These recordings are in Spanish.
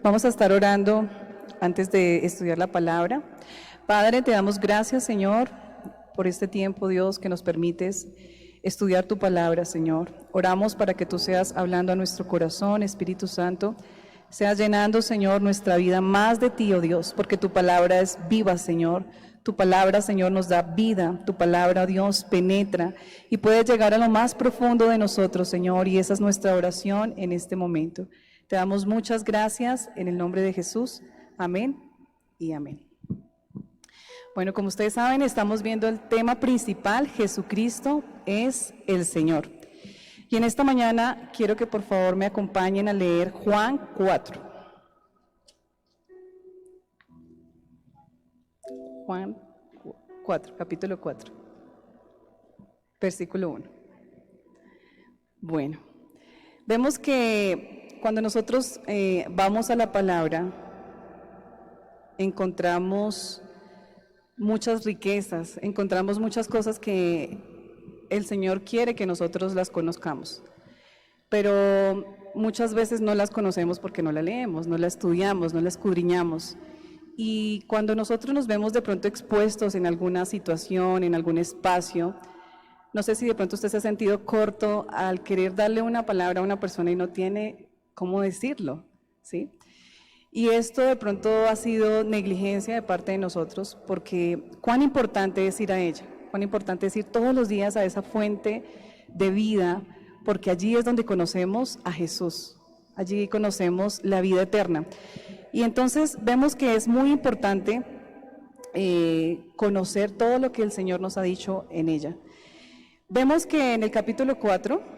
Vamos a estar orando antes de estudiar la palabra. Padre, te damos gracias, Señor, por este tiempo, Dios, que nos permites estudiar tu palabra, Señor. Oramos para que tú seas hablando a nuestro corazón, Espíritu Santo, seas llenando, Señor, nuestra vida más de ti, oh Dios, porque tu palabra es viva, Señor. Tu palabra, Señor, nos da vida. Tu palabra, Dios, penetra y puede llegar a lo más profundo de nosotros, Señor, y esa es nuestra oración en este momento. Te damos muchas gracias en el nombre de Jesús. Amén y amén. Bueno, como ustedes saben, estamos viendo el tema principal, Jesucristo es el Señor. Y en esta mañana quiero que por favor me acompañen a leer Juan 4. Juan 4, capítulo 4, versículo 1. Bueno, vemos que cuando nosotros vamos a la palabra, encontramos muchas riquezas, encontramos muchas cosas que el Señor quiere que nosotros las conozcamos, pero muchas veces no las conocemos porque no la leemos, no la estudiamos, no la escudriñamos. Y cuando nosotros nos vemos de pronto expuestos en alguna situación, en algún espacio, no sé si de pronto usted se ha sentido corto al querer darle una palabra a una persona y no tiene cómo decirlo, ¿sí? Y esto de pronto ha sido negligencia de parte de nosotros, porque cuán importante es ir a ella, cuán importante es ir todos los días a esa fuente de vida, porque allí es donde conocemos a Jesús, allí conocemos la vida eterna. Y entonces vemos que es muy importante conocer todo lo que el Señor nos ha dicho en ella. Vemos que en el capítulo 4,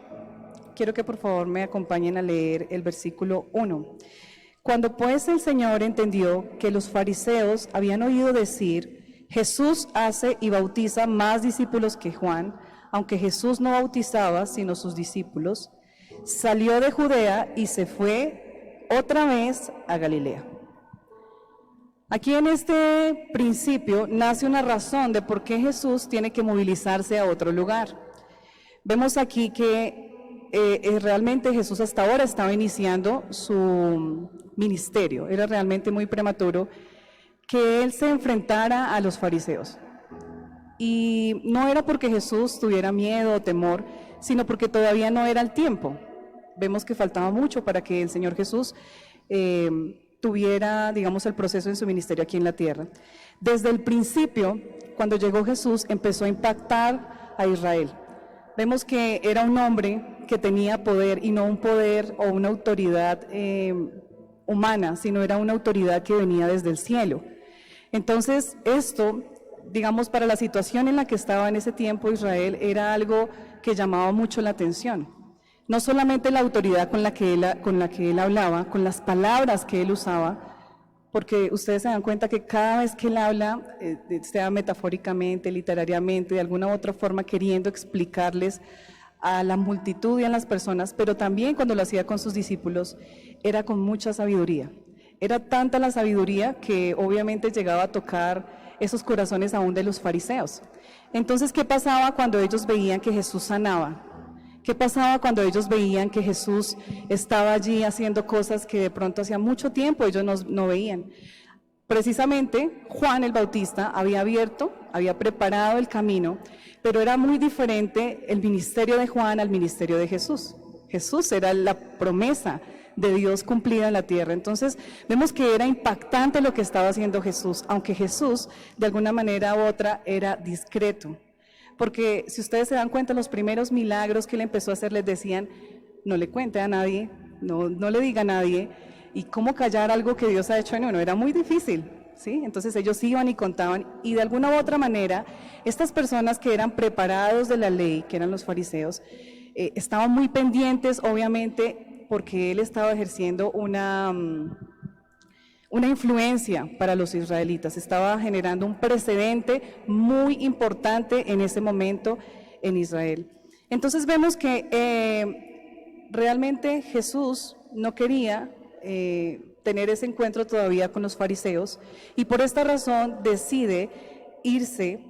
quiero que por favor me acompañen a leer el versículo 1. Cuando pues el Señor entendió que los fariseos habían oído decir, Jesús hace y bautiza más discípulos que Juan, aunque Jesús no bautizaba sino sus discípulos, salió de Judea y se fue otra vez a Galilea. Aquí en este principio nace una razón de por qué Jesús tiene que movilizarse a otro lugar. Vemos aquí que realmente Jesús hasta ahora estaba iniciando su ministerio. Era realmente muy prematuro que él se enfrentara a los fariseos. Y no era porque Jesús tuviera miedo o temor, sino porque todavía no era el tiempo. Vemos que faltaba mucho para que el Señor Jesús tuviera, digamos, el proceso en su ministerio aquí en la tierra. Desde el principio, cuando llegó Jesús, empezó a impactar a Israel. Vemos que era un hombre que tenía poder, y no un poder o una autoridad humana, sino era una autoridad que venía desde el cielo. Entonces, esto, digamos, para la situación en la que estaba en ese tiempo Israel, era algo que llamaba mucho la atención. No solamente la autoridad con la que él hablaba, con las palabras que él usaba, porque ustedes se dan cuenta que cada vez que él habla, sea metafóricamente, literariamente, de alguna u otra forma queriendo explicarles a la multitud y a las personas, pero también cuando lo hacía con sus discípulos, era con mucha sabiduría. Era tanta la sabiduría que obviamente llegaba a tocar esos corazones aún de los fariseos. Entonces, ¿qué pasaba cuando ellos veían que Jesús sanaba? ¿Qué pasaba cuando ellos veían que Jesús estaba allí haciendo cosas que de pronto hacía mucho tiempo ellos no veían? Precisamente Juan el Bautista había preparado el camino, pero era muy diferente el ministerio de Juan al ministerio de Jesús. Jesús era la promesa de Dios cumplida en la tierra. Entonces vemos que era impactante lo que estaba haciendo Jesús, aunque Jesús de alguna manera u otra era discreto. Porque si ustedes se dan cuenta, los primeros milagros que él empezó a hacer les decían, no le cuente a nadie, no le diga a nadie. Y cómo callar algo que Dios ha hecho en uno, era muy difícil, ¿sí? Entonces ellos iban y contaban, y de alguna u otra manera, estas personas que eran preparados de la ley, que eran los fariseos, estaban muy pendientes, obviamente, porque él estaba ejerciendo una influencia para los israelitas, estaba generando un precedente muy importante en ese momento en Israel. Entonces vemos que realmente Jesús no quería tener ese encuentro todavía con los fariseos, y por esta razón decide irse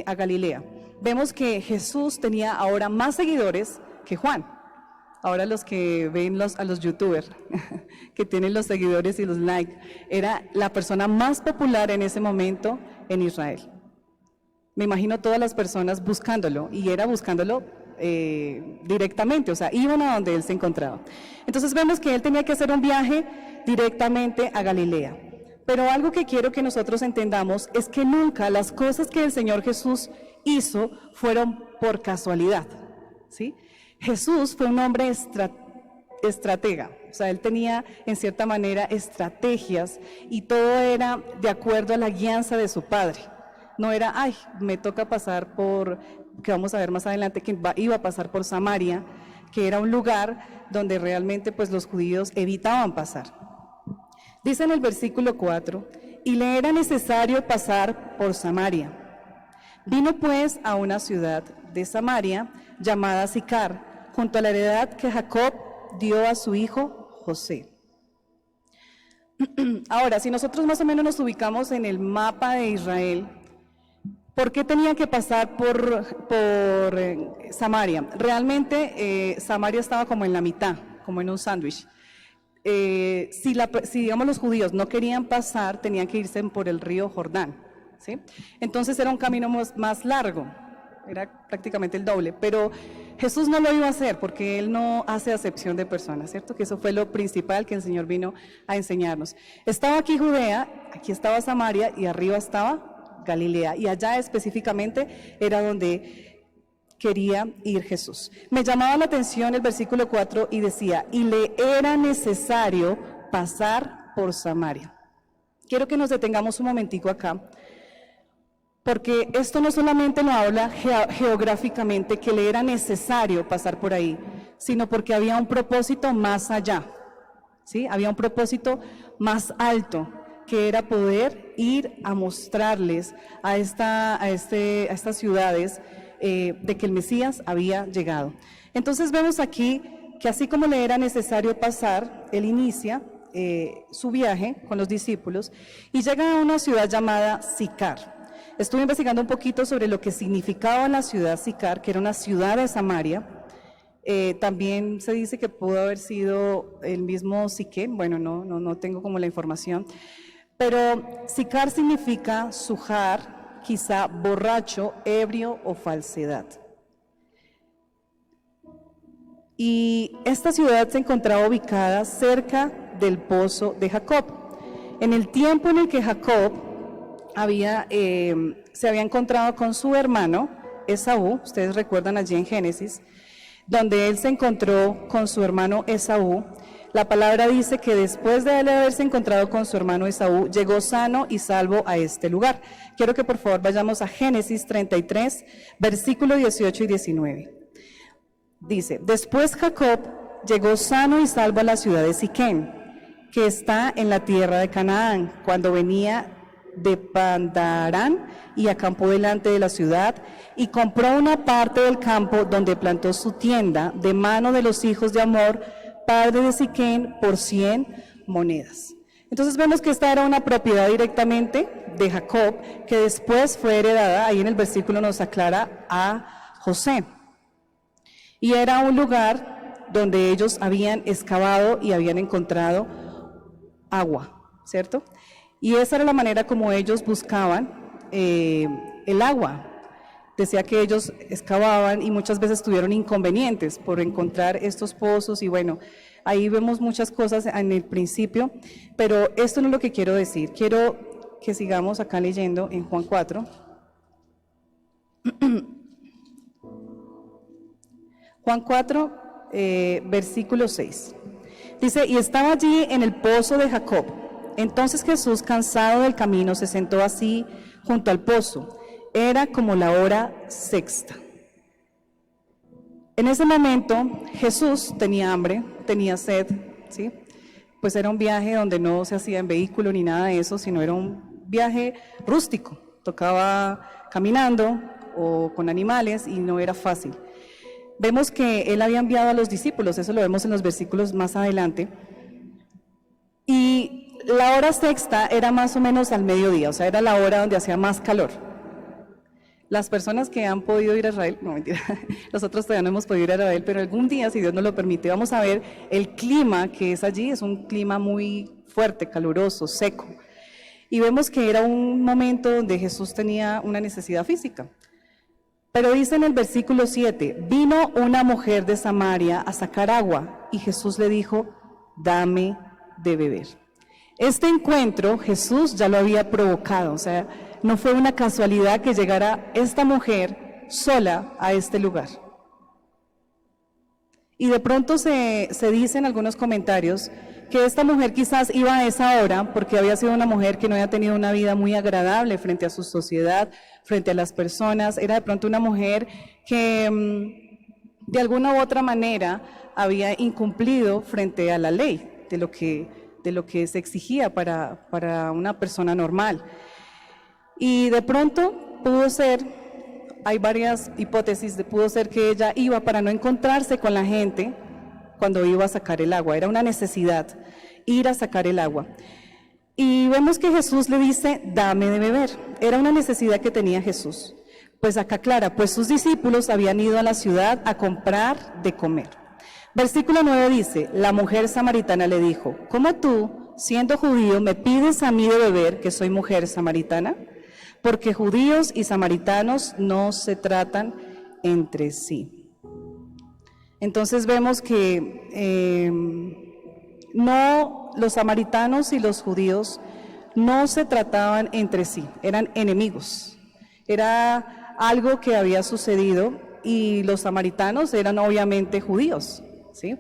a Galilea. Vemos que Jesús tenía ahora más seguidores que Juan. Ahora los que ven a los youtubers, que tienen los seguidores y los likes, era la persona más popular en ese momento en Israel. Me imagino todas las personas buscándolo, y era buscándolo directamente, o sea, iban a donde él se encontraba. Entonces vemos que él tenía que hacer un viaje directamente a Galilea. Pero algo que quiero que nosotros entendamos es que nunca las cosas que el Señor Jesús hizo fueron por casualidad, ¿sí? Jesús fue un hombre estratega, o sea, él tenía en cierta manera estrategias y todo era de acuerdo a la guianza de su Padre. No era, ay, me toca pasar por, que vamos a ver más adelante, que iba a pasar por Samaria, que era un lugar donde realmente pues los judíos evitaban pasar. Dice en el versículo 4, y le era necesario pasar por Samaria. Vino pues a una ciudad de Samaria llamada Sicar, junto a la heredad que Jacob dio a su hijo José. Ahora, si nosotros más o menos nos ubicamos en el mapa de Israel, ¿por qué tenía que pasar por Samaria? Realmente Samaria estaba como en la mitad, como en un sándwich. Si digamos los judíos no querían pasar, tenían que irse por el río Jordán, ¿sí? Entonces era un camino más largo, era prácticamente el doble, pero Jesús no lo iba a hacer porque Él no hace acepción de personas, ¿cierto? Que eso fue lo principal que el Señor vino a enseñarnos. Estaba aquí Judea, aquí estaba Samaria y arriba estaba Galilea, y allá específicamente era donde quería ir Jesús. Me llamaba la atención el versículo 4 y decía, y le era necesario pasar por Samaria. Quiero que nos detengamos un momentico acá, porque esto no solamente lo habla geográficamente, que le era necesario pasar por ahí, sino porque había un propósito más allá, ¿sí? Había un propósito más alto, que era poder ir a mostrarles a estas ciudades de que el Mesías había llegado. Entonces vemos aquí que así como le era necesario pasar, él inicia su viaje con los discípulos y llega a una ciudad llamada Sicar. Estuve investigando un poquito sobre lo que significaba la ciudad Sicar, que era una ciudad de Samaria. También se dice que pudo haber sido el mismo Siquem, bueno, no tengo como la información, pero Sicar significa sujar, quizá borracho, ebrio o falsedad. Y esta ciudad se encontraba ubicada cerca del pozo de Jacob. En el tiempo en el que Jacob se había encontrado con su hermano Esaú, ustedes recuerdan allí en Génesis, donde él se encontró con su hermano Esaú, la palabra dice que después de él haberse encontrado con su hermano Esaú, llegó sano y salvo a este lugar. Quiero que por favor vayamos a Génesis 33, versículo 18 y 19. Dice, después Jacob llegó sano y salvo a la ciudad de Siquem, que está en la tierra de Canaán, cuando venía de Pandarán y acampó delante de la ciudad y compró una parte del campo donde plantó su tienda de mano de los hijos de Hamor, padre de Siquem, por 100 monedas. Entonces vemos que esta era una propiedad directamente de Jacob, que después fue heredada, ahí en el versículo nos aclara, a José. Y era un lugar donde ellos habían excavado y habían encontrado agua, ¿cierto? Y esa era la manera como ellos buscaban el agua. Decía que ellos excavaban y muchas veces tuvieron inconvenientes por encontrar estos pozos y bueno, ahí vemos muchas cosas en el principio, pero esto no es lo que quiero decir. Quiero que sigamos acá leyendo en Juan 4. Juan 4, versículo 6. Dice, y estaba allí en el pozo de Jacob. Entonces Jesús, cansado del camino, se sentó así junto al pozo. Era como la hora sexta. En ese momento Jesús tenía hambre, tenía sed, ¿sí? Pues era un viaje donde no se hacía en vehículo ni nada de eso, sino era un viaje rústico. Tocaba caminando o con animales y no era fácil. Vemos que él había enviado a los discípulos, eso lo vemos en los versículos más adelante. Y la hora sexta era más o menos al mediodía, o sea, era la hora donde hacía más calor. Las personas que han podido ir a Israel, no mentira, nosotros todavía no hemos podido ir a Israel, pero algún día, si Dios nos lo permite, vamos a ver el clima que es allí, es un clima muy fuerte, caluroso, seco. Y vemos que era un momento donde Jesús tenía una necesidad física. Pero dice en el versículo 7, vino una mujer de Samaria a sacar agua y Jesús le dijo, dame de beber. Este encuentro Jesús ya lo había provocado, o sea, no fue una casualidad que llegara esta mujer sola a este lugar. Y de pronto se dice en algunos comentarios que esta mujer quizás iba a esa hora porque había sido una mujer que no había tenido una vida muy agradable frente a su sociedad, frente a las personas. Era de pronto una mujer que de alguna u otra manera había incumplido frente a la ley de lo que se exigía para una persona normal. Y de pronto pudo ser, hay varias hipótesis, pudo ser que ella iba para no encontrarse con la gente cuando iba a sacar el agua. Era una necesidad ir a sacar el agua. Y vemos que Jesús le dice, dame de beber. Era una necesidad que tenía Jesús. Pues acá aclara, pues sus discípulos habían ido a la ciudad a comprar de comer. Versículo 9 dice, la mujer samaritana le dijo, ¿cómo tú, siendo judío, me pides a mí de beber, que soy mujer samaritana? Porque judíos y samaritanos no se tratan entre sí. Entonces vemos que los samaritanos y los judíos no se trataban entre sí, eran enemigos. Era algo que había sucedido y los samaritanos eran obviamente judíos, ¿sí?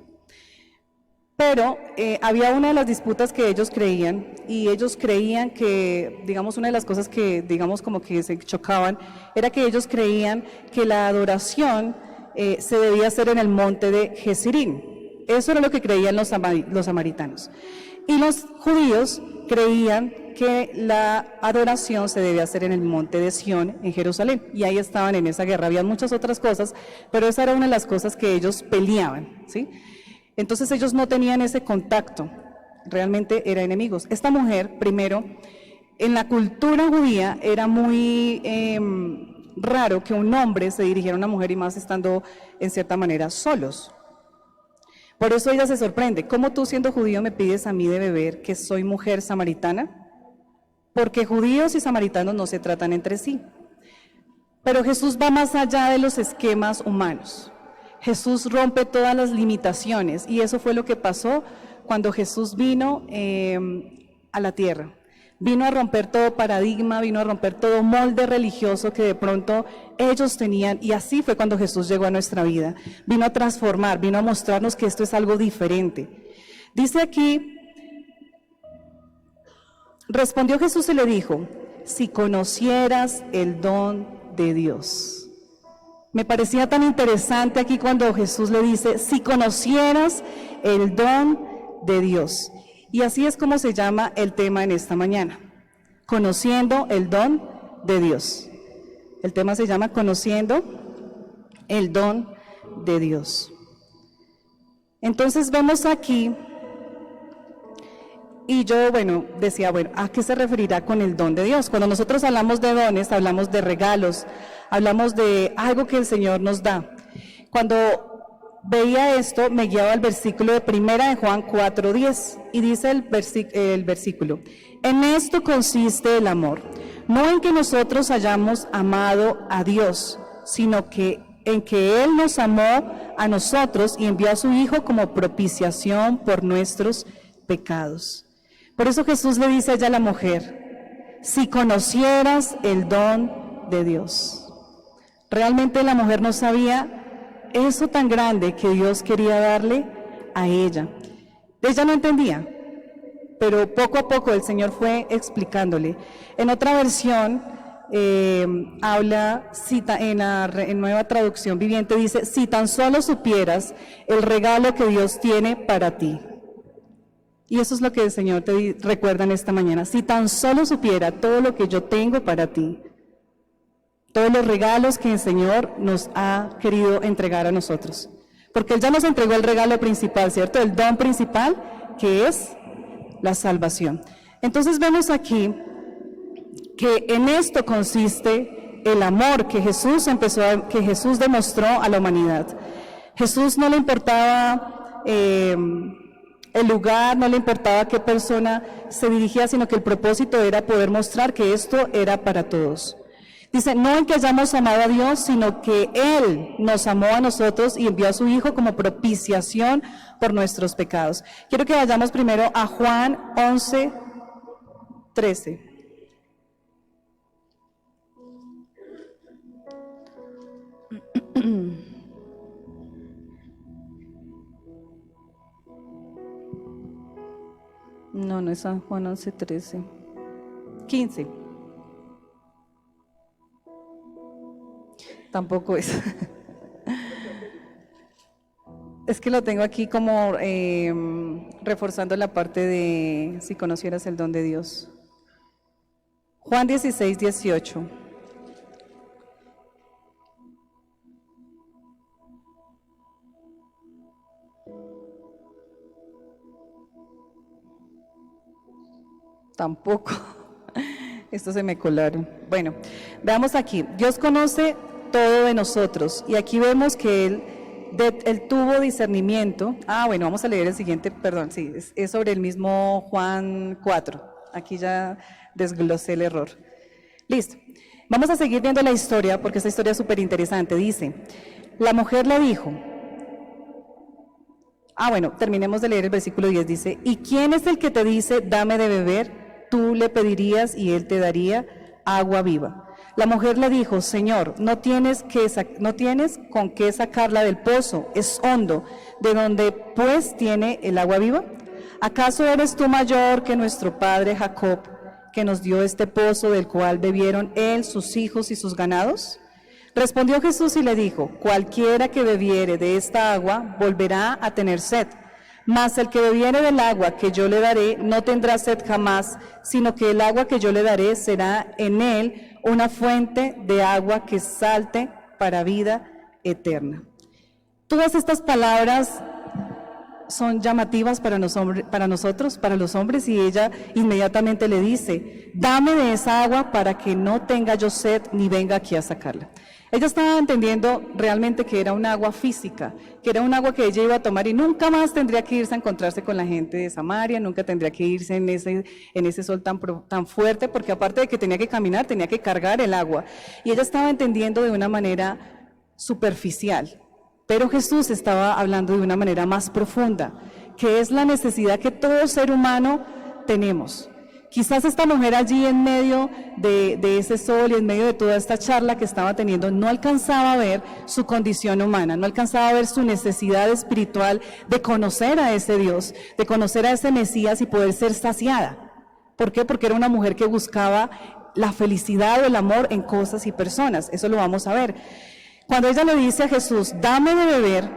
Pero había una de las disputas que ellos creían, y ellos creían que, digamos, una de las cosas que, digamos, como que se chocaban, era que ellos creían que la adoración se debía hacer en el monte de Gerizim. Eso era lo que creían los samaritanos. Y los judíos creían que la adoración se debía hacer en el monte de Sión, en Jerusalén. Y ahí estaban en esa guerra. Había muchas otras cosas, pero esa era una de las cosas que ellos peleaban, ¿sí? Entonces ellos no tenían ese contacto, realmente eran enemigos. Esta mujer, primero, en la cultura judía era muy raro que un hombre se dirigiera a una mujer y más estando en cierta manera solos. Por eso ella se sorprende, ¿cómo tú siendo judío me pides a mí de beber que soy mujer samaritana? Porque judíos y samaritanos no se tratan entre sí. Pero Jesús va más allá de los esquemas humanos. Jesús rompe todas las limitaciones y eso fue lo que pasó cuando Jesús vino a la tierra. Vino a romper todo paradigma, vino a romper todo molde religioso que de pronto ellos tenían, y así fue cuando Jesús llegó a nuestra vida. Vino a transformar, vino a mostrarnos que esto es algo diferente. Dice aquí, respondió Jesús y le dijo, si conocieras el don de Dios. Me parecía tan interesante aquí cuando Jesús le dice, si conocieras el don de Dios. Y así es como se llama el tema en esta mañana, conociendo el don de Dios. El tema se llama conociendo el don de Dios. Entonces vemos aquí, y yo, decía, ¿a qué se referirá con el don de Dios? Cuando nosotros hablamos de dones, hablamos de regalos, hablamos de algo que el Señor nos da. Cuando veía esto, me guiaba al versículo de 1 de Juan 4:10, y dice el versículo, en esto consiste el amor, no en que nosotros hayamos amado a Dios, sino que en que Él nos amó a nosotros y envió a su Hijo como propiciación por nuestros pecados. Por eso Jesús le dice a ella, la mujer, si conocieras el don de Dios. Realmente la mujer no sabía eso tan grande que Dios quería darle a ella. Ella no entendía, pero poco a poco el Señor fue explicándole. En otra versión cita en Nueva Traducción Viviente, dice, si tan solo supieras el regalo que Dios tiene para ti. Y eso es lo que el Señor te recuerda en esta mañana. Si tan solo supiera todo lo que yo tengo para ti, todos los regalos que el Señor nos ha querido entregar a nosotros. Porque Él ya nos entregó el regalo principal, ¿cierto? El don principal, que es la salvación. Entonces vemos aquí que en esto consiste el amor que Jesús demostró a la humanidad. Jesús no le importaba el lugar, no le importaba qué persona se dirigía, sino que el propósito era poder mostrar que esto era para todos. Dice, no en que hayamos amado a Dios, sino que Él nos amó a nosotros y envió a su Hijo como propiciación por nuestros pecados. Quiero que vayamos primero a Juan 11:13. No es San Juan 11:13. 15. Tampoco es. Es que lo tengo aquí como reforzando la parte de si conocieras el don de Dios. Juan 16:18. Tampoco. Esto se me colaron. Bueno, veamos aquí. Dios conoce todo de nosotros y aquí vemos que Él tuvo discernimiento. Bueno, vamos a leer el siguiente, perdón, sí, es sobre el mismo Juan 4. Aquí ya desglosé el error. Listo. Vamos a seguir viendo la historia porque esta historia es súper interesante. Dice, la mujer le dijo, bueno, terminemos de leer el versículo 10. Dice, ¿y quién es el que te dice, dame de beber? Tú le pedirías y él te daría agua viva. La mujer le dijo, Señor, no tienes con qué sacarla del pozo, es hondo. ¿De dónde pues tiene el agua viva? ¿Acaso eres tú mayor que nuestro padre Jacob, que nos dio este pozo del cual bebieron él, sus hijos y sus ganados? Respondió Jesús y le dijo, cualquiera que bebiere de esta agua volverá a tener sed. Mas el que bebiere del agua que yo le daré no tendrá sed jamás, sino que el agua que yo le daré será en él una fuente de agua que salte para vida eterna. Todas estas palabras son llamativas para nosotros, para los hombres, y ella inmediatamente le dice, dame de esa agua para que no tenga yo sed ni venga aquí a sacarla. Ella estaba entendiendo realmente que era un agua física, que era un agua que ella iba a tomar y nunca más tendría que irse a encontrarse con la gente de Samaria, nunca tendría que irse en ese sol tan fuerte, porque aparte de que tenía que caminar, tenía que cargar el agua. Y ella estaba entendiendo de una manera superficial, pero Jesús estaba hablando de una manera más profunda, que es la necesidad que todo ser humano tenemos. Quizás esta mujer allí en medio de ese sol y en medio de toda esta charla que estaba teniendo no alcanzaba a ver su condición humana, no alcanzaba a ver su necesidad espiritual de conocer a ese Dios, de conocer a ese Mesías y poder ser saciada. ¿Por qué? Porque era una mujer que buscaba la felicidad o el amor en cosas y personas. Eso lo vamos a ver. Cuando ella le dice a Jesús, dame de beber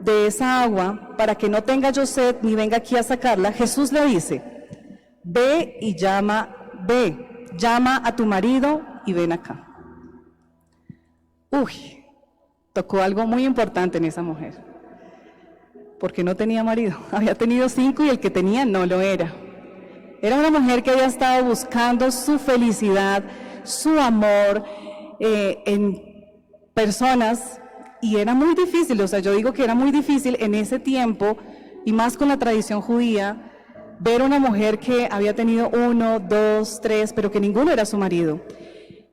de esa agua para que no tenga yo sed ni venga aquí a sacarla, Jesús le dice, ve, llama a tu marido y ven acá. Tocó algo muy importante en esa mujer, porque no tenía marido, había tenido 5 y el que tenía no lo era. Era una mujer que había estado buscando su felicidad, su amor en personas, y era muy difícil, yo digo que era muy difícil en ese tiempo, y más con la tradición judía, ver una mujer que había tenido 1, 2, 3, pero que ninguno era su marido.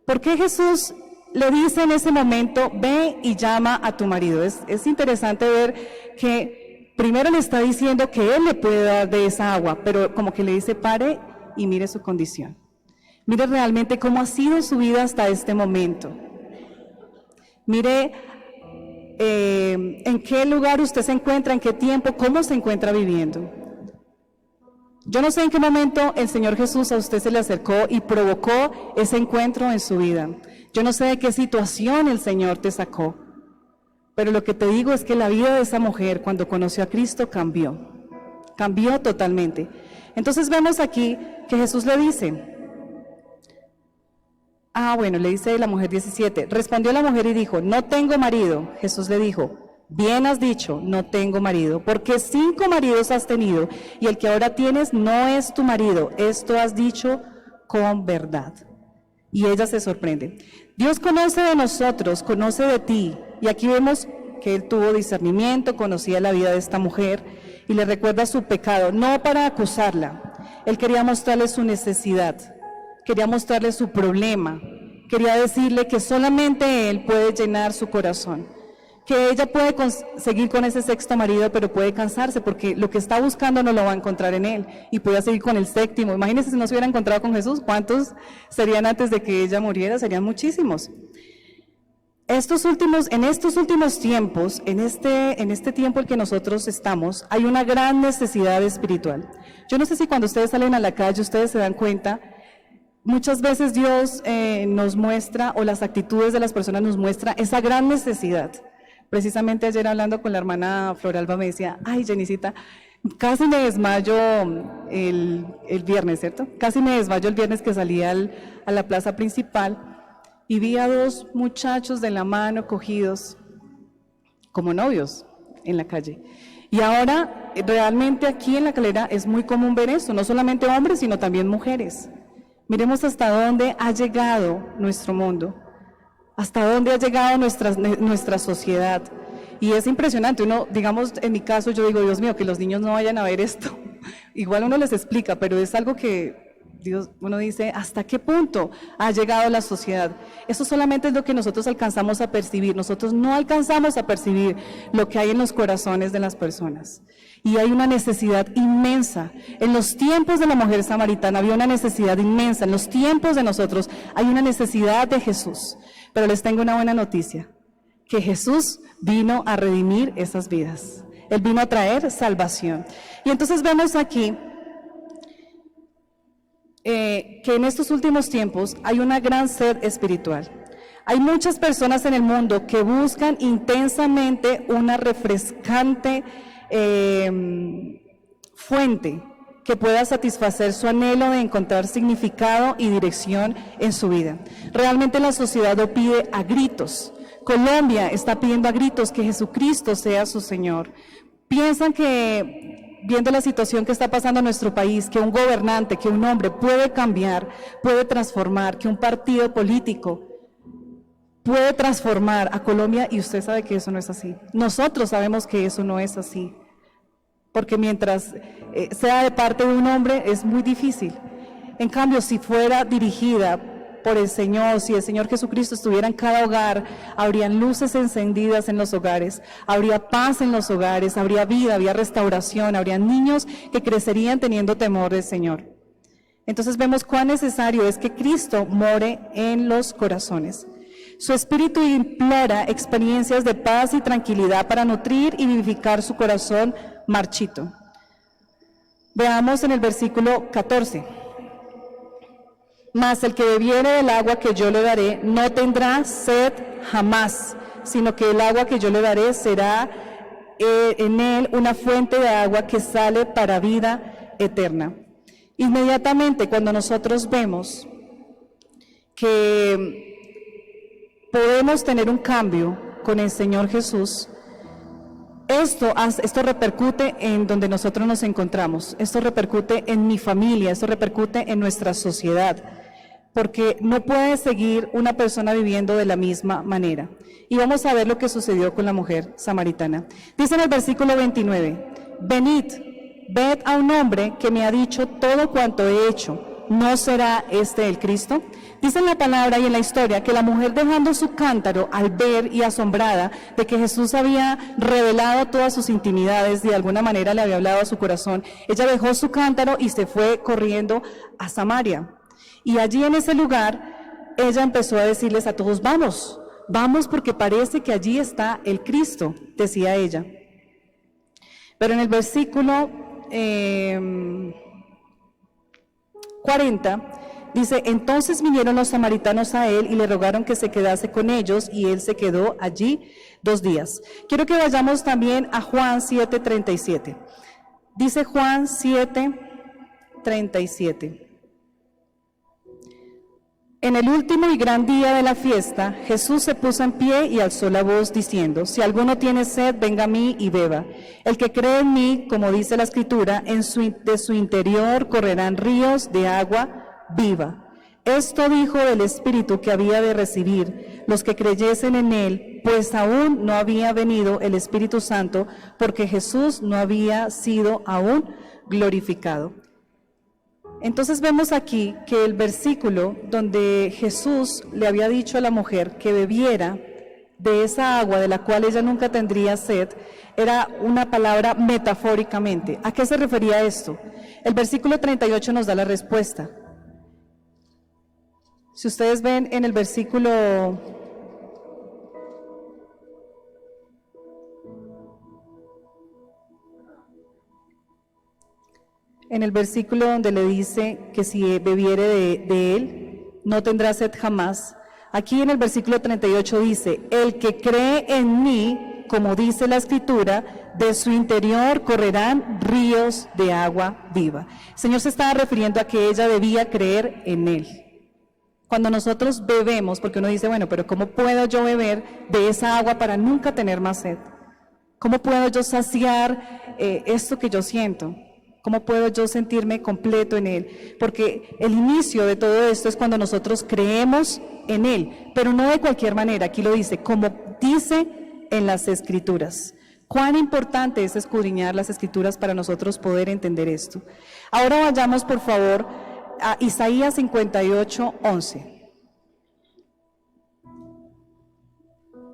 ¿Por qué Jesús le dice en ese momento, ve y llama a tu marido? Es interesante ver que primero le está diciendo que él le puede dar de esa agua, pero como que le dice, pare y mire su condición. Mire realmente cómo ha sido su vida hasta este momento. Mire en qué lugar usted se encuentra, en qué tiempo, cómo se encuentra viviendo. Yo no sé en qué momento el Señor Jesús a usted se le acercó y provocó ese encuentro en su vida. Yo no sé de qué situación el Señor te sacó, pero lo que te digo es que la vida de esa mujer cuando conoció a Cristo cambió totalmente. Entonces vemos aquí que Jesús le dice, le dice la mujer 17, respondió la mujer y dijo, no tengo marido. Jesús le dijo, bien has dicho, no tengo marido, porque 5 maridos has tenido, y el que ahora tienes no es tu marido. Esto has dicho con verdad. Y ella se sorprende. Dios conoce de nosotros, conoce de ti. Y aquí vemos que él tuvo discernimiento, conocía la vida de esta mujer y le recuerda su pecado, no para acusarla. Él quería mostrarle su necesidad, quería mostrarle su problema, quería decirle que solamente él puede llenar su corazón, que ella puede seguir con ese sexto marido, pero puede cansarse porque lo que está buscando no lo va a encontrar en él y puede seguir con el séptimo. Imagínense si no se hubiera encontrado con Jesús, ¿cuántos serían antes de que ella muriera? Serían muchísimos. En estos últimos tiempos, en este tiempo en que nosotros estamos, hay una gran necesidad espiritual. Yo no sé si cuando ustedes salen a la calle, ustedes se dan cuenta, muchas veces Dios nos muestra, o las actitudes de las personas nos muestra esa gran necesidad. Precisamente ayer hablando con la hermana Floralba me decía, ay Jenicita, casi me desmayo el viernes, ¿cierto? Casi me desmayo el viernes que salí a la plaza principal y vi a dos muchachos de la mano cogidos como novios en la calle. Y ahora realmente aquí en La Calera es muy común ver esto, no solamente hombres sino también mujeres. Miremos hasta dónde ha llegado nuestro mundo, hasta dónde ha llegado nuestra sociedad. Y es impresionante, uno, digamos, en mi caso yo digo, Dios mío, que los niños no vayan a ver esto. Igual uno les explica, pero es algo que uno dice, ¿hasta qué punto ha llegado la sociedad? Eso solamente es lo que nosotros alcanzamos a percibir. Nosotros no alcanzamos a percibir lo que hay en los corazones de las personas. Y hay una necesidad inmensa. En los tiempos de la mujer samaritana había una necesidad inmensa. En los tiempos de nosotros hay una necesidad de Jesús. Pero les tengo una buena noticia, que Jesús vino a redimir esas vidas. Él vino a traer salvación. Y entonces vemos aquí que en estos últimos tiempos hay una gran sed espiritual. Hay muchas personas en el mundo que buscan intensamente una refrescante fuente que pueda satisfacer su anhelo de encontrar significado y dirección en su vida. Realmente la sociedad lo pide a gritos. Colombia está pidiendo a gritos que Jesucristo sea su Señor. Piensan que, viendo la situación que está pasando en nuestro país, que un gobernante, que un hombre puede cambiar, puede transformar, que un partido político puede transformar a Colombia, y usted sabe que eso no es así. Nosotros sabemos que eso no es así, porque mientras sea de parte de un hombre es muy difícil. En cambio, si fuera dirigida por el Señor, si el Señor Jesucristo estuviera en cada hogar, habrían luces encendidas en los hogares, habría paz en los hogares, habría vida, habría restauración, habría niños que crecerían teniendo temor del Señor. Entonces vemos cuán necesario es que Cristo more en los corazones. Su espíritu implora experiencias de paz y tranquilidad para nutrir y vivificar su corazón marchito. Veamos en el versículo 14. Mas el que bebiere del agua que yo le daré no tendrá sed jamás, sino que el agua que yo le daré será en él una fuente de agua que sale para vida eterna. Inmediatamente cuando nosotros vemos que podemos tener un cambio con el Señor Jesús, esto repercute en donde nosotros nos encontramos, esto repercute en mi familia, esto repercute en nuestra sociedad, porque no puede seguir una persona viviendo de la misma manera. Y vamos a ver lo que sucedió con la mujer samaritana. Dice en el versículo 29, venid, ved a un hombre que me ha dicho todo cuanto he hecho, ¿no será este el Cristo? Dice en la palabra y en la historia que la mujer, dejando su cántaro al ver y asombrada de que Jesús había revelado todas sus intimidades, de alguna manera le había hablado a su corazón, ella dejó su cántaro y se fue corriendo a Samaria. Y allí en ese lugar, ella empezó a decirles a todos, vamos, vamos porque parece que allí está el Cristo, decía ella. Pero en el versículo 40, dice, entonces vinieron los samaritanos a él y le rogaron que se quedase con ellos y él se quedó allí 2 días. Quiero que vayamos también a Juan 7:37. Dice Juan 7:37. En el último y gran día de la fiesta, Jesús se puso en pie y alzó la voz diciendo, si alguno tiene sed, venga a mí y beba. El que cree en mí, como dice la Escritura, de su interior correrán ríos de agua viva. Esto dijo del Espíritu que había de recibir los que creyesen en él, pues aún no había venido el Espíritu Santo, porque Jesús no había sido aún glorificado. Entonces vemos aquí que el versículo donde Jesús le había dicho a la mujer que bebiera de esa agua de la cual ella nunca tendría sed, era una palabra metafóricamente. ¿A qué se refería esto? El versículo 38 nos da la respuesta. Si ustedes ven en el versículo 38, donde le dice que si bebiere de él, no tendrá sed jamás. Aquí en el versículo 38 dice, el que cree en mí, como dice la Escritura, de su interior correrán ríos de agua viva. El Señor se estaba refiriendo a que ella debía creer en él. Cuando nosotros bebemos, porque uno dice, bueno, pero ¿cómo puedo yo beber de esa agua para nunca tener más sed? ¿Cómo puedo yo saciar esto que yo siento? ¿Cómo puedo yo sentirme completo en él? Porque el inicio de todo esto es cuando nosotros creemos en él, pero no de cualquier manera. Aquí lo dice, como dice en las Escrituras. Cuán importante es escudriñar las Escrituras para nosotros poder entender esto. Ahora vayamos, por favor, a Isaías 58:11.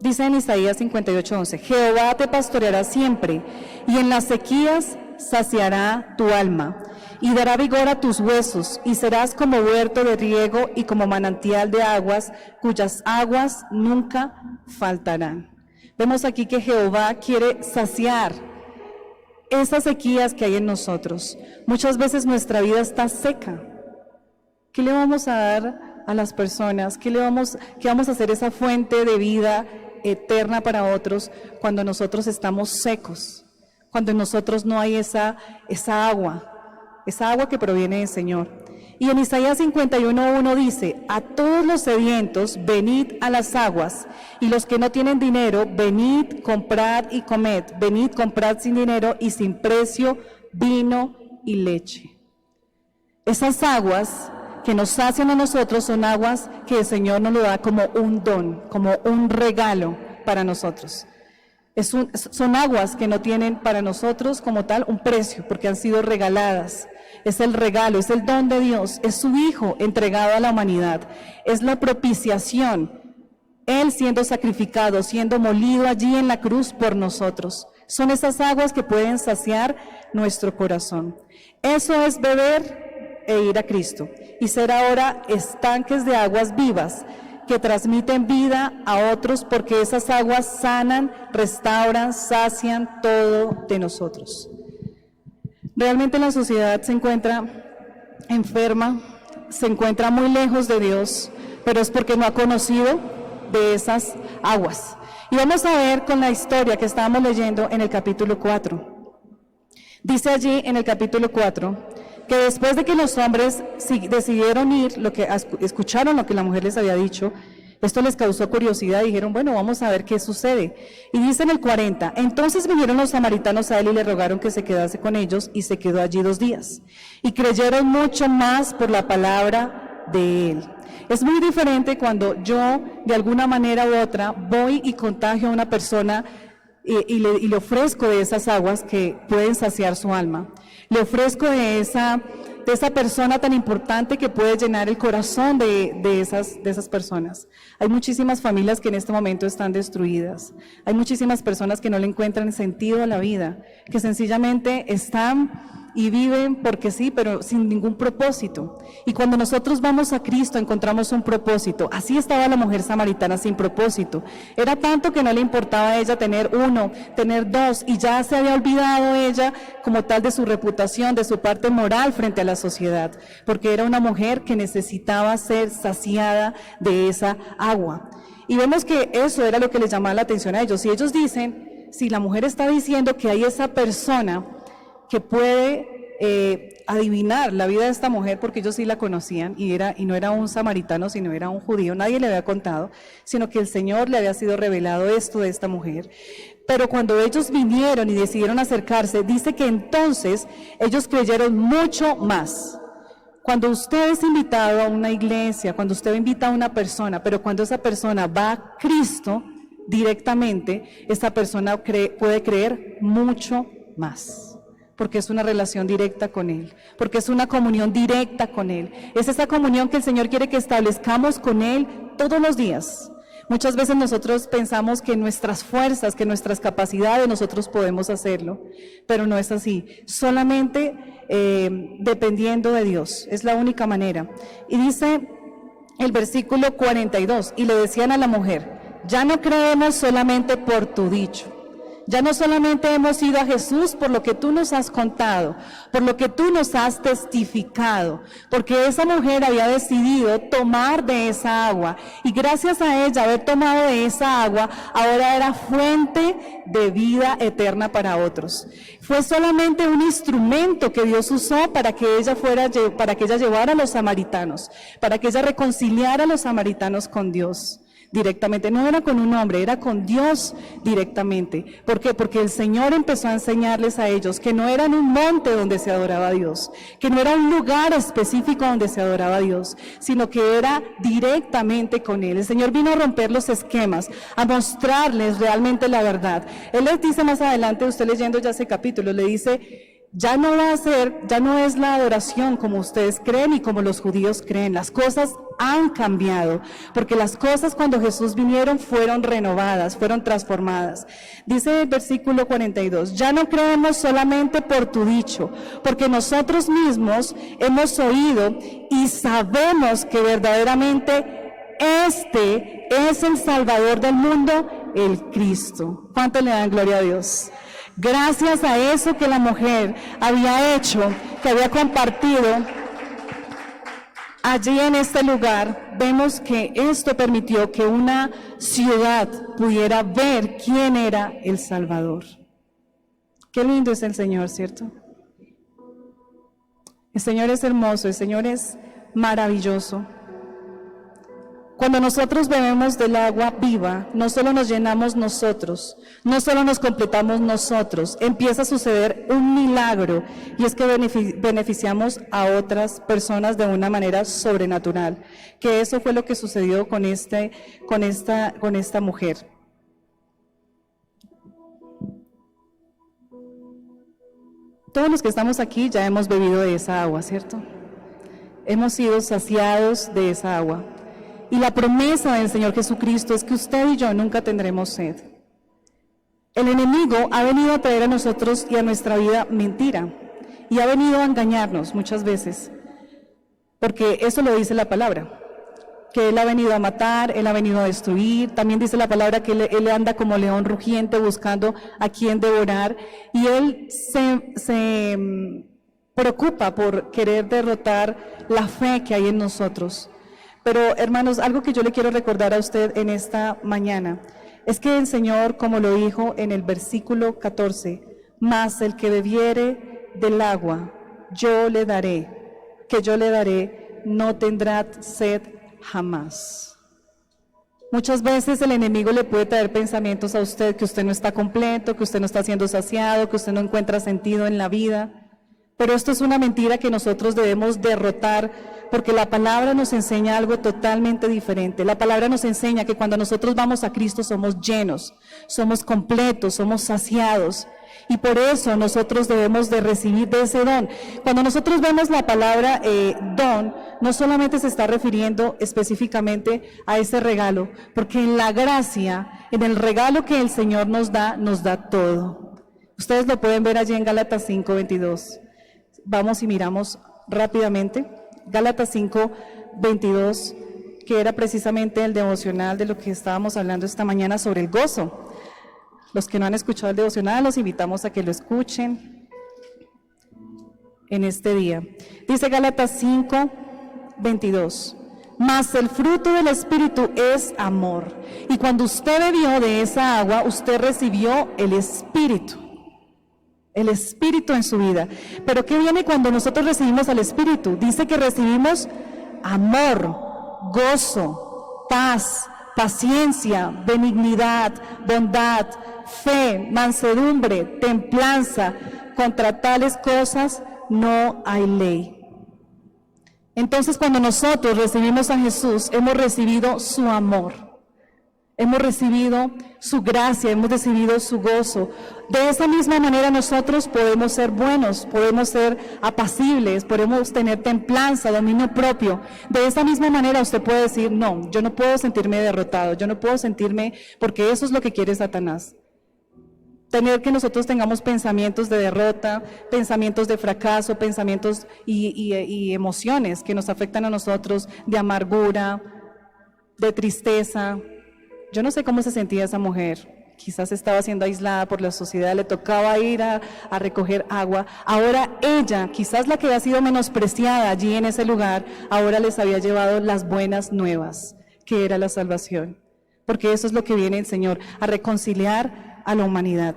Dice en Isaías 58:11, Jehová te pastoreará siempre, y en las sequías saciará tu alma, y dará vigor a tus huesos, y serás como huerto de riego y como manantial de aguas, cuyas aguas nunca faltarán. Vemos aquí que Jehová quiere saciar esas sequías que hay en nosotros. Muchas veces nuestra vida está seca. ¿Qué le vamos a dar a las personas? ¿Qué vamos a hacer esa fuente de vida eterna para otros cuando nosotros estamos secos? Cuando en nosotros no hay esa agua que proviene del Señor. Y en Isaías 51:1 dice, a todos los sedientos, venid a las aguas, y los que no tienen dinero, venid, comprad y comed, venid, comprad sin dinero y sin precio, vino y leche. Esas aguas que nos sacian a nosotros son aguas que el Señor nos lo da como un don, como un regalo para nosotros. Son aguas que no tienen para nosotros como tal un precio, porque han sido regaladas. Es el regalo, es el don de Dios, es su Hijo entregado a la humanidad, es la propiciación, Él siendo sacrificado, siendo molido allí en la cruz por nosotros. Son esas aguas que pueden saciar nuestro corazón. Eso es beber e ir a Cristo y ser ahora estanques de aguas vivas que transmiten vida a otros, porque esas aguas sanan, restauran, sacian todo de nosotros. Realmente la sociedad se encuentra enferma, se encuentra muy lejos de Dios, pero es porque no ha conocido de esas aguas. Y vamos a ver con la historia que estábamos leyendo en el capítulo 4. Dice allí en el capítulo 4 que después de que los hombres decidieron ir, escucharon lo que la mujer les había dicho, esto les causó curiosidad y dijeron, bueno, vamos a ver qué sucede. Y dice en el 40, entonces vinieron los samaritanos a él y le rogaron que se quedase con ellos, y se quedó allí 2 días. Y creyeron mucho más por la palabra de él. Es muy diferente cuando yo, de alguna manera u otra, voy y contagio a una persona y le ofrezco de esas aguas que pueden saciar su alma. Le ofrezco de esa persona tan importante que puede llenar el corazón de esas personas. Hay muchísimas familias que en este momento están destruidas. Hay muchísimas personas que no le encuentran sentido a la vida, que sencillamente están y viven porque sí, pero sin ningún propósito. Y cuando nosotros vamos a Cristo encontramos un propósito. Así estaba la mujer samaritana, sin propósito. Era tanto que no le importaba a ella tener 1, tener 2, y ya se había olvidado ella como tal de su reputación, de su parte moral frente a la sociedad, porque era una mujer que necesitaba ser saciada de esa agua. Y vemos que eso era lo que les llamaba la atención a ellos. Si ellos dicen, si la mujer está diciendo que hay esa persona que puede adivinar la vida de esta mujer, porque ellos sí la conocían, y no era un samaritano, sino era un judío, nadie le había contado, sino que el Señor le había sido revelado esto de esta mujer. Pero cuando ellos vinieron y decidieron acercarse, dice que entonces ellos creyeron mucho más. Cuando usted es invitado a una iglesia, cuando usted invita a una persona, pero cuando esa persona va a Cristo directamente, esa persona puede creer mucho más, porque es una relación directa con Él, porque es una comunión directa con Él. Es esa comunión que el Señor quiere que establezcamos con Él todos los días. Muchas veces nosotros pensamos que nuestras fuerzas, que nuestras capacidades, nosotros podemos hacerlo, pero no es así. Solamente dependiendo de Dios, es la única manera. Y dice el versículo 42, y le decían a la mujer: ya no creemos solamente por tu dicho. Ya no solamente hemos ido a Jesús por lo que tú nos has contado, por lo que tú nos has testificado, porque esa mujer había decidido tomar de esa agua, y gracias a ella haber tomado de esa agua, ahora era fuente de vida eterna para otros. Fue solamente un instrumento que Dios usó para que ella llevara a los samaritanos, para que ella reconciliara a los samaritanos con Dios. Directamente, no era con un hombre, era con Dios directamente. ¿Por qué? Porque el Señor empezó a enseñarles a ellos que no era en un monte donde se adoraba a Dios, que no era un lugar específico donde se adoraba a Dios, sino que era directamente con Él. El Señor vino a romper los esquemas, a mostrarles realmente la verdad. Él les dice más adelante, usted leyendo ya ese capítulo, le dice: ya no es la adoración como ustedes creen y como los judíos creen. Las cosas han cambiado, porque las cosas cuando Jesús vinieron fueron renovadas, fueron transformadas. Dice el versículo 42, ya no creemos solamente por tu dicho, porque nosotros mismos hemos oído y sabemos que verdaderamente este es el Salvador del mundo, el Cristo. ¿Cuánto le dan gloria a Dios? Gracias a eso que la mujer había hecho, que había compartido allí en este lugar, vemos que esto permitió que una ciudad pudiera ver quién era el Salvador. Qué lindo es el Señor, ¿cierto? El Señor es hermoso, el Señor es maravilloso. Cuando nosotros bebemos del agua viva, no solo nos llenamos nosotros, no solo nos completamos nosotros, empieza a suceder un milagro, y es que beneficiamos a otras personas de una manera sobrenatural, que eso fue lo que sucedió con esta mujer. Todos los que estamos aquí ya hemos bebido de esa agua, ¿cierto? Hemos sido saciados de esa agua. Y la promesa del Señor Jesucristo es que usted y yo nunca tendremos sed. El enemigo ha venido a traer a nosotros y a nuestra vida mentira, y ha venido a engañarnos muchas veces, porque eso lo dice la palabra, que Él ha venido a matar, Él ha venido a destruir. También dice la palabra que Él anda como león rugiente buscando a quien devorar, y Él se preocupa por querer derrotar la fe que hay en nosotros. Pero hermanos, algo que yo le quiero recordar a usted en esta mañana es que el Señor, como lo dijo en el versículo 14, mas el que bebiere del agua, yo le daré, no tendrá sed jamás. Muchas veces el enemigo le puede traer pensamientos a usted que usted no está completo, que usted no está siendo saciado, que usted no encuentra sentido en la vida. Pero esto es una mentira que nosotros debemos derrotar, porque la palabra nos enseña algo totalmente diferente. La palabra nos enseña que cuando nosotros vamos a Cristo somos llenos, somos completos, somos saciados. Y por eso nosotros debemos de recibir de ese don. Cuando nosotros vemos la palabra don, no solamente se está refiriendo específicamente a ese regalo, porque en la gracia, en el regalo que el Señor nos da todo. Ustedes lo pueden ver allí en Gálatas 5:22. Vamos y miramos rápidamente. Gálatas 5:22, que era precisamente el devocional de lo que estábamos hablando esta mañana sobre el gozo. Los que no han escuchado el devocional, los invitamos a que lo escuchen en este día. Dice Gálatas 5:22, mas el fruto del Espíritu es amor. Y cuando usted bebió de esa agua, usted recibió el Espíritu en su vida. Pero ¿qué viene cuando nosotros recibimos al Espíritu? Dice que recibimos amor, gozo, paz, paciencia, benignidad, bondad, fe, mansedumbre, templanza. Contra tales cosas no hay ley. Entonces, cuando nosotros recibimos a Jesús, hemos recibido su amor, hemos recibido su gracia, hemos recibido su gozo. De esa misma manera nosotros podemos ser buenos, podemos ser apacibles, podemos tener templanza, dominio propio. De esa misma manera usted puede decir, no, yo no puedo sentirme derrotado, yo no puedo sentirme, porque eso es lo que quiere Satanás. Tener que nosotros tengamos pensamientos de derrota, pensamientos de fracaso, pensamientos y emociones que nos afectan a nosotros, de amargura, de tristeza. Yo no sé cómo se sentía esa mujer, quizás estaba siendo aislada por la sociedad, le tocaba ir a recoger agua. Ahora ella, quizás la que había sido menospreciada allí en ese lugar, ahora les había llevado las buenas nuevas, que era la salvación. Porque eso es lo que viene el Señor, a reconciliar a la humanidad.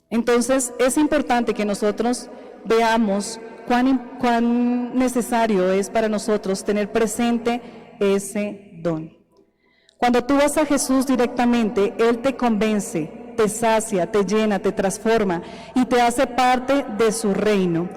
Entonces es importante que nosotros veamos cuán necesario es para nosotros tener presente ese don. Cuando tú vas a Jesús directamente, Él te convence, te sacia, te llena, te transforma y te hace parte de su reino.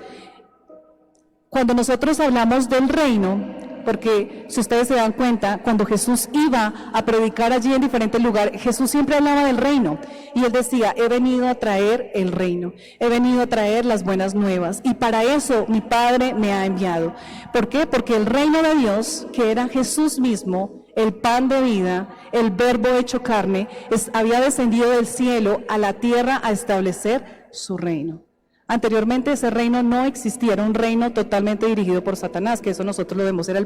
Cuando nosotros hablamos del reino, porque si ustedes se dan cuenta, cuando Jesús iba a predicar allí en diferentes lugares, Jesús siempre hablaba del reino y Él decía, he venido a traer el reino, he venido a traer las buenas nuevas y para eso mi Padre me ha enviado. ¿Por qué? Porque el reino de Dios, que era Jesús mismo, el pan de vida, el verbo hecho carne, había descendido del cielo a la tierra a establecer su reino. Anteriormente ese reino no existía, era un reino totalmente dirigido por Satanás, que eso nosotros lo vemos, él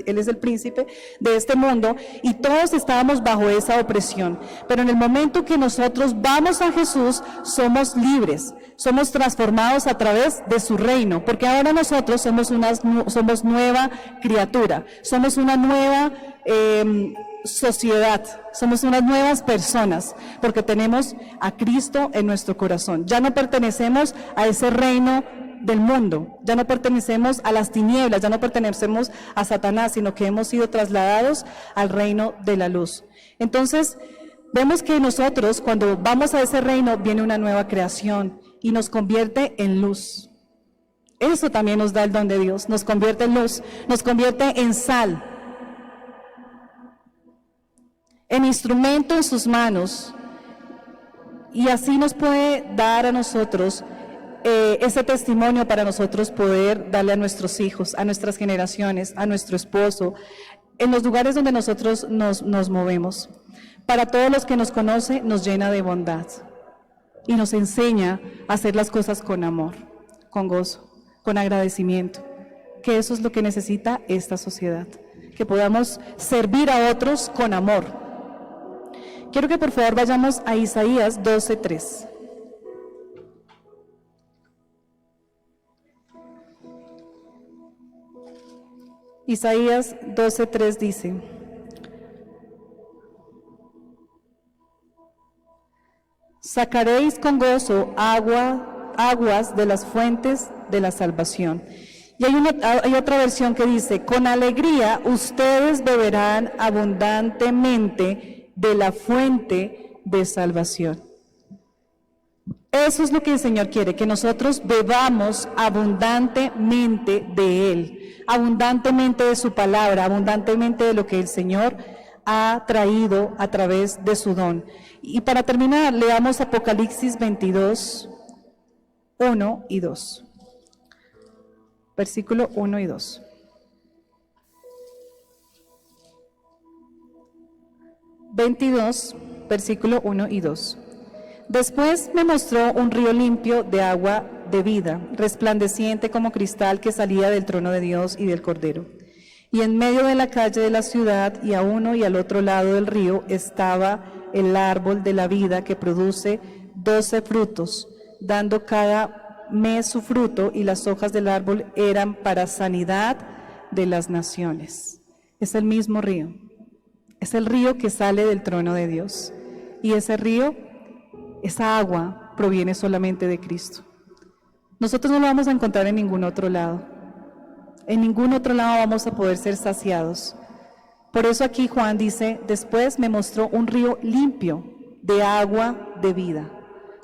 es el príncipe de este mundo y todos estábamos bajo esa opresión. Pero en el momento que nosotros vamos a Jesús, somos libres, somos transformados a través de su reino, porque ahora nosotros somos nueva criatura, somos una nueva sociedad, somos unas nuevas personas, porque tenemos a Cristo en nuestro corazón. Ya no pertenecemos a ese reino del mundo, ya no pertenecemos a las tinieblas, ya no pertenecemos a Satanás, sino que hemos sido trasladados al reino de la luz. Entonces, vemos que nosotros, cuando vamos a ese reino, viene una nueva creación y nos convierte en luz. Eso también nos da el don de Dios, nos convierte en luz, nos convierte en sal, en instrumento en sus manos, y así nos puede dar a nosotros ese testimonio para nosotros poder darle a nuestros hijos, a nuestras generaciones, a nuestro esposo, en los lugares donde nosotros nos movemos. Para todos los que nos conocen, nos llena de bondad y nos enseña a hacer las cosas con amor, con gozo, con agradecimiento, que eso es lo que necesita esta sociedad, que podamos servir a otros con amor. Quiero que por favor vayamos a Isaías 12:3. Isaías 12:3 dice: sacaréis con gozo aguas de las fuentes de la salvación. Y hay otra versión que dice: con alegría ustedes beberán abundantemente de la fuente de salvación. Eso es lo que el Señor quiere, que nosotros bebamos abundantemente de Él, abundantemente de su palabra, abundantemente de lo que el Señor ha traído a través de su don. Y para terminar, leamos Apocalipsis 22, 1 y 2. Versículo 1 y 2. Versículo 1 y 2. Después me mostró un río limpio de agua de vida, resplandeciente como cristal, que salía del trono de Dios y del Cordero. Y en medio de la calle de la ciudad, y a uno y al otro lado del río, estaba el árbol de la vida, que produce 12 frutos, dando cada mes su fruto, y las hojas del árbol eran para sanidad de las naciones. Es el mismo río. Es el río que sale del trono de Dios. Y ese río, esa agua, proviene solamente de Cristo. Nosotros no lo vamos a encontrar en ningún otro lado. En ningún otro lado vamos a poder ser saciados. Por eso aquí Juan dice: después me mostró un río limpio de agua de vida.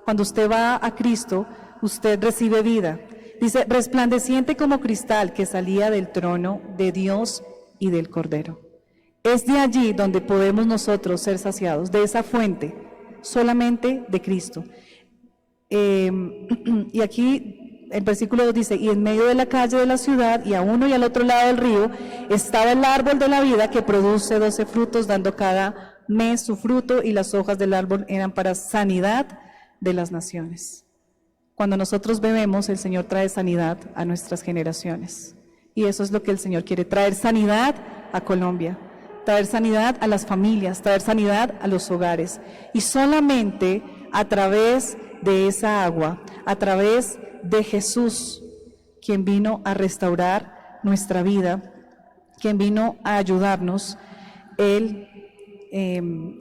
Cuando usted va a Cristo, usted recibe vida. Dice, resplandeciente como cristal que salía del trono de Dios y del Cordero. Es de allí donde podemos nosotros ser saciados, de esa fuente, solamente de Cristo. Y aquí el versículo 2 dice, y en medio de la calle de la ciudad, y a uno y al otro lado del río, estaba el árbol de la vida que produce 12 frutos, dando cada mes su fruto, y las hojas del árbol eran para sanidad de las naciones. Cuando nosotros bebemos, el Señor trae sanidad a nuestras generaciones. Y eso es lo que el Señor quiere, traer sanidad a Colombia, traer sanidad a las familias, traer sanidad a los hogares. Y solamente a través de esa agua, a través de Jesús, quien vino a restaurar nuestra vida, quien vino a ayudarnos, Él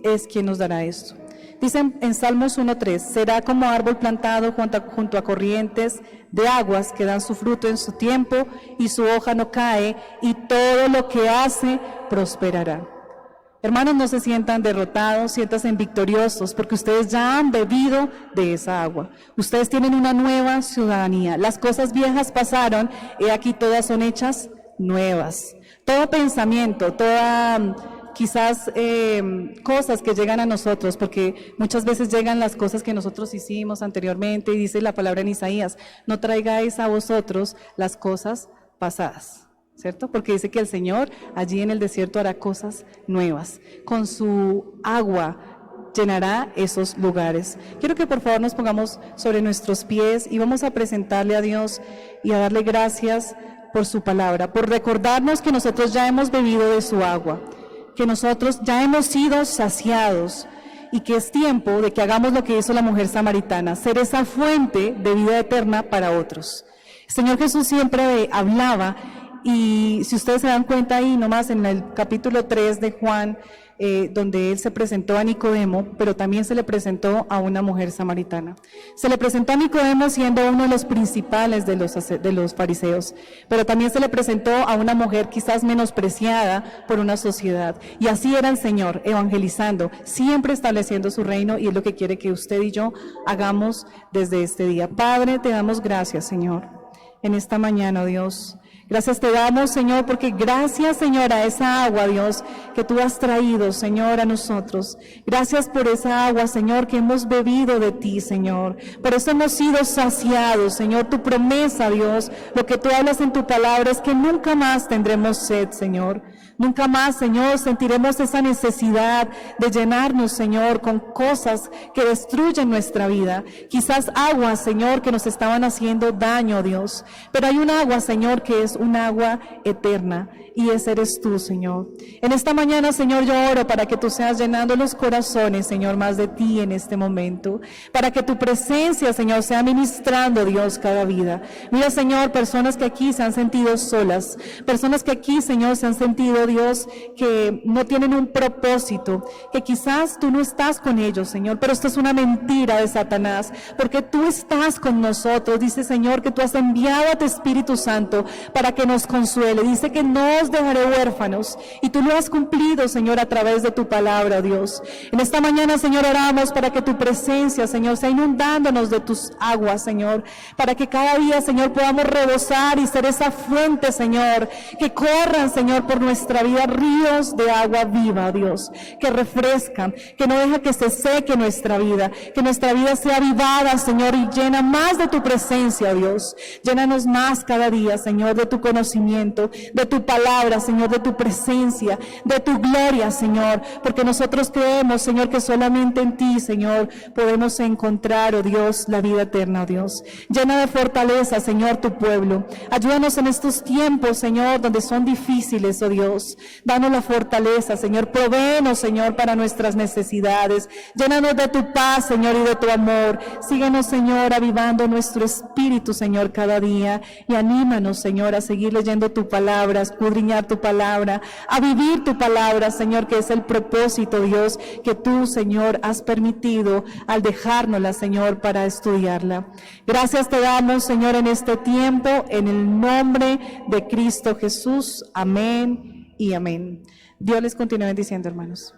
es quien nos dará esto. Dicen en Salmos 1:3, será como árbol plantado junto a corrientes de aguas que dan su fruto en su tiempo y su hoja no cae y todo lo que hace prosperará. Hermanos, no se sientan derrotados, siéntanse victoriosos, porque ustedes ya han bebido de esa agua. Ustedes tienen una nueva ciudadanía. Las cosas viejas pasaron, y aquí todas son hechas nuevas. Todo pensamiento, toda quizás cosas que llegan a nosotros, porque muchas veces llegan las cosas que nosotros hicimos anteriormente, y dice la palabra en Isaías, no traigáis a vosotros las cosas pasadas. ¿Cierto? Porque dice que el Señor allí en el desierto hará cosas nuevas. Con su agua llenará esos lugares. Quiero que por favor nos pongamos sobre nuestros pies y vamos a presentarle a Dios y a darle gracias por su palabra, por recordarnos que nosotros ya hemos bebido de su agua, que nosotros ya hemos sido saciados y que es tiempo de que hagamos lo que hizo la mujer samaritana, ser esa fuente de vida eterna para otros. El Señor Jesús siempre hablaba. Y si ustedes se dan cuenta ahí nomás en el capítulo 3 de Juan, donde él se presentó a Nicodemo, pero también se le presentó a una mujer samaritana. Se le presentó a Nicodemo siendo uno de los principales de los fariseos, pero también se le presentó a una mujer quizás menospreciada por una sociedad. Y así era el Señor, evangelizando, siempre estableciendo su reino, y es lo que quiere que usted y yo hagamos desde este día. Padre, te damos gracias, Señor, en esta mañana, Dios. Gracias te damos, Señor, porque gracias, Señor, a esa agua, Dios, que tú has traído, Señor, a nosotros. Gracias por esa agua, Señor, que hemos bebido de ti, Señor. Por eso hemos sido saciados, Señor. Tu promesa, Dios, lo que tú hablas en tu palabra es que nunca más tendremos sed, Señor. Nunca más, Señor, sentiremos esa necesidad de llenarnos, Señor, con cosas que destruyen nuestra vida. Quizás aguas, Señor, que nos estaban haciendo daño, Dios. Pero hay un agua, Señor, que es un agua eterna. Y ese eres tú, Señor. En esta mañana, Señor, yo oro para que tú seas llenando los corazones, Señor, más de ti en este momento. Para que tu presencia, Señor, sea ministrando, Dios, cada vida. Mira, Señor, personas que aquí se han sentido solas. Personas que aquí, Señor, se han sentido, Dios, que no tienen un propósito. Que quizás tú no estás con ellos, Señor. Pero esto es una mentira de Satanás. Porque tú estás con nosotros. Dice, Señor, que tú has enviado a tu Espíritu Santo para que nos consuele. Dice que no os dejaré huérfanos, y tú lo has cumplido, Señor, a través de tu palabra, Dios. En esta mañana, Señor, oramos para que tu presencia, Señor, sea inundándonos de tus aguas, Señor, para que cada día, Señor, podamos rebosar y ser esa fuente, Señor, que corran, Señor, por nuestra vida ríos de agua viva, Dios, que refrescan, que no deja que se seque nuestra vida, que nuestra vida sea avivada, Señor, y llena más de tu presencia, Dios. Llénanos más cada día, Señor, de tu conocimiento, de tu palabra, Señor, de tu presencia, de tu gloria, Señor, porque nosotros creemos, Señor, que solamente en ti, Señor, podemos encontrar, oh Dios, la vida eterna, oh Dios. Llena de fortaleza, Señor, tu pueblo. Ayúdanos en estos tiempos, Señor, donde son difíciles, oh Dios. Danos la fortaleza, Señor. Provéenos, Señor, para nuestras necesidades. Llénanos de tu paz, Señor, y de tu amor. Síguenos, Señor, avivando nuestro espíritu, Señor, cada día, y anímanos, Señor, a seguir leyendo tu palabra, escudriñar tu palabra, a vivir tu palabra, Señor, que es el propósito, Dios, que tú, Señor, has permitido al dejárnosla, Señor, para estudiarla. Gracias te damos, Señor, en este tiempo, en el nombre de Cristo Jesús. Amén y amén. Dios les continúe bendiciendo, hermanos.